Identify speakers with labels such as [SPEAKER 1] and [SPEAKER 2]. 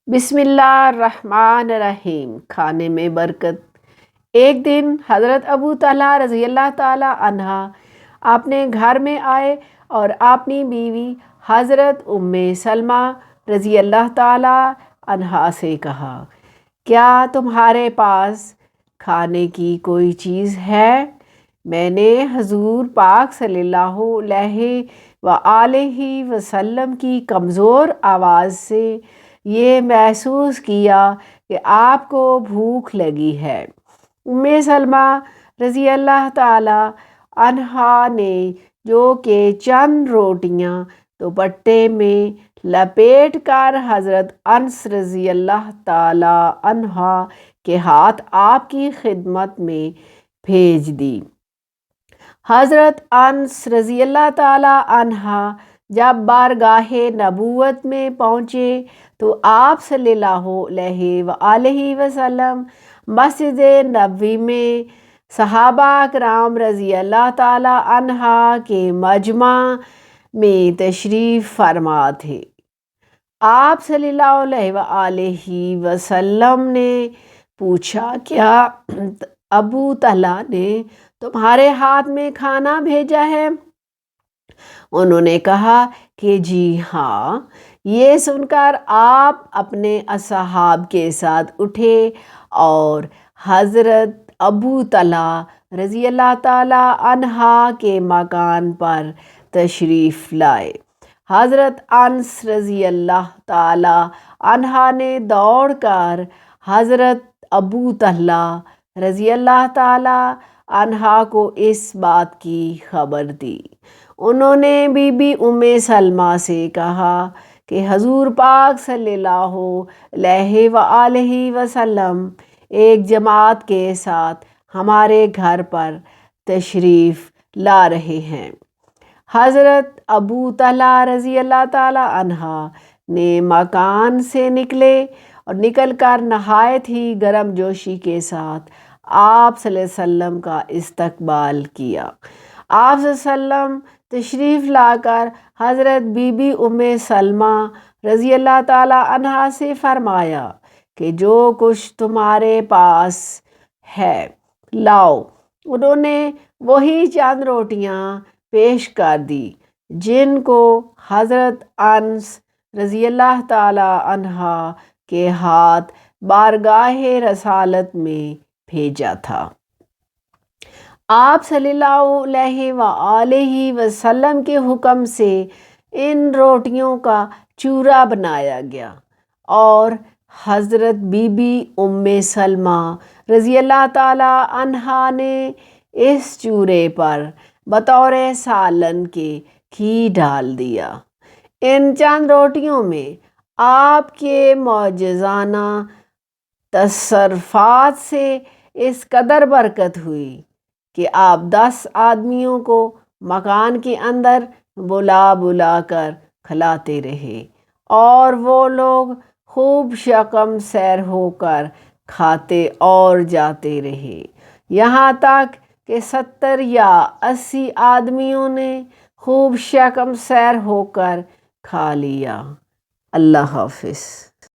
[SPEAKER 1] بسم اللہ الرحمن الرحیم۔ کھانے میں برکت۔ ایک دن حضرت ابو طلحہ رضی اللہ تعالیٰ عنہ اپنے گھر میں آئے اور اپنی بیوی حضرت ام سلمہ رضی اللہ تعالیٰ عنہا سے کہا، کیا تمہارے پاس کھانے کی کوئی چیز ہے؟ میں نے حضور پاک صلی اللہ علیہ وآلہ وسلم کی کمزور آواز سے یہ محسوس کیا کہ آپ کو بھوک لگی ہے۔ ام سلمہ رضی اللہ تعالیٰ عنہا نے جو کہ چند روٹیاں دوپٹے میں لپیٹ کر حضرت انس رضی اللہ تعالیٰ عنہ کے ہاتھ آپ کی خدمت میں بھیج دی۔ حضرت انس رضی اللہ تعالیٰ عنہ جب بارگاہ نبوت میں پہنچے تو آپ صلی اللہ علیہ وآلہ وسلم مسجد نبوی میں صحابہ کرام رضی اللہ تعالیٰ عنہ کے مجمع میں تشریف فرما تھے۔ آپ صلی اللہ علیہ وآلہ وسلم نے پوچھا، کیا ابو طلحہ نے تمہارے ہاتھ میں کھانا بھیجا ہے؟ انہوں نے کہا کہ جی ہاں۔ یہ سن کر آپ اپنے اصحاب کے ساتھ اٹھے اور حضرت ابو طلحہ رضی اللہ تعالیٰ عنہ کے مکان پر تشریف لائے۔ حضرت انس رضی اللہ تعالیٰ عنہ نے دوڑ کر حضرت ابو طلحہ رضی اللہ تعالیٰ عنہ کو اس بات کی خبر دی۔ انہوں نے بی بی ام سلمہ سے کہا کہ حضور پاک صلی اللہ علیہ وآلہ وسلم ایک جماعت کے ساتھ ہمارے گھر پر تشریف لا رہے ہیں۔ حضرت ابو طلحہ رضی اللہ تعالیٰ عنہ نے مکان سے نکلے اور نکل کر نہایت ہی گرم جوشی کے ساتھ آپ صلی اللہ علیہ وسلم کا استقبال کیا۔ آپ صلی اللہ علیہ وسلم تشریف لا کر حضرت بی بی ام سلمہ رضی اللہ تعالیٰ عنہ سے فرمایا کہ جو کچھ تمہارے پاس ہے لاؤ۔ انہوں نے وہی چند روٹیاں پیش کر دی جن کو حضرت انس رضی اللہ تعالیٰ عنہ کے ہاتھ بارگاہ رسالت میں بھیجا تھا۔ آپ صلی اللہ علیہ وآلہ وسلم کے حکم سے ان روٹیوں کا چورا بنایا گیا اور حضرت بی بی ام سلمہ رضی اللہ تعالیٰ عنہ نے اس چورے پر بطور سالن کے گھی ڈال دیا۔ ان چند روٹیوں میں آپ کے معجزانہ تصرفات سے اس قدر برکت ہوئی کہ آپ 10 آدمیوں کو مکان کے اندر بلا بلا کر کھلاتے رہے اور وہ لوگ خوب شکم سیر ہو کر کھاتے اور جاتے رہے، یہاں تک کہ 70 یا 80 آدمیوں نے خوب شکم سیر ہو کر کھا لیا۔ اللہ حافظ۔